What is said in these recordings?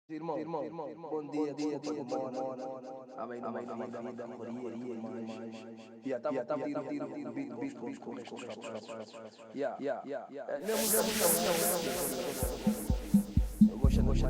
Bom dia, desculpa, demora. Amém, numa vida, correria, mas. Yeah, tiro, beat com os rapazes. Yeah, não, eu gosto mais.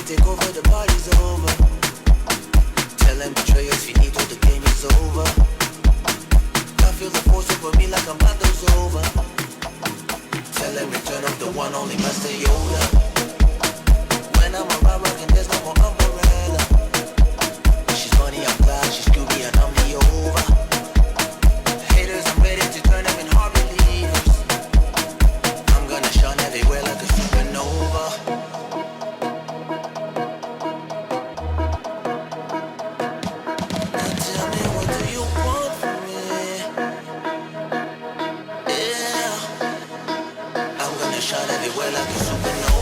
take over, the party's over. Tell them betrayers, finito, the game is over. I feel the force over me like I'm over. Tell them return of the one only Master Yoda. When I'm around rockin', there's no more umbrella. She's funny, I'm glad, she's Scooby and I'm the over. Haters, I'm ready to turn them in hard believers. I'm gonna shine everywhere like a supernova. Now tell me, what do you want from me? Yeah, I'm gonna shine everywhere like a supernova.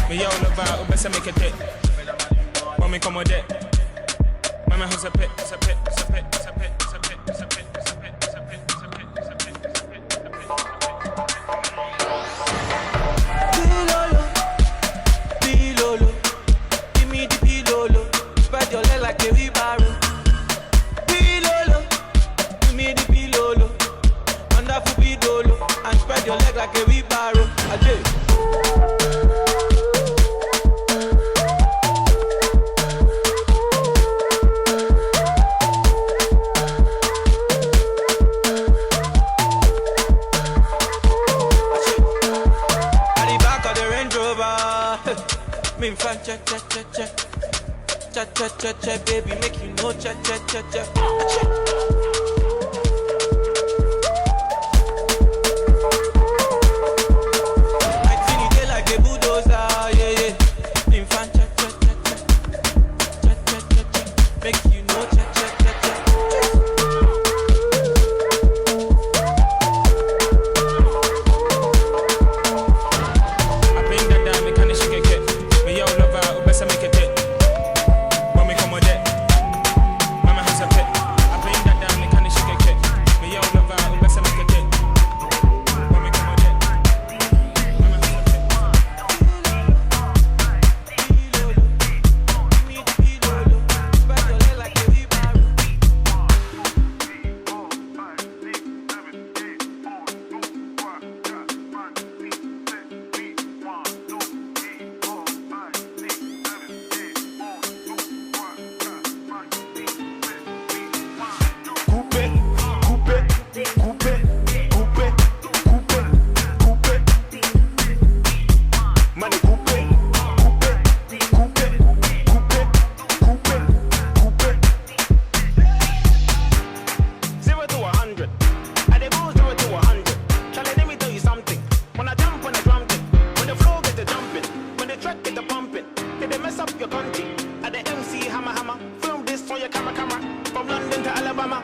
Me all about, best I make a dip. When me come with it, Mama has a pit, it's a pit, it's a pit, it's a pit, it's a pit, it's a pit, it's a pit, it's a pit, it's a pit, it's a pit, it's a pit, it's a pit. Pilolo, give me the pilolo. Spread your leg like a wheelbarrow. Pilolo, give me the pilolo. Wonderful pilolo, and spread your leg like a wheelbarrow. Ajay. Check, check, check, check, check, check, check, check, baby, make you know, check, check, check, check, check. Your country, at the MC Hammer Hammer, film this for your camera, from London to Alabama.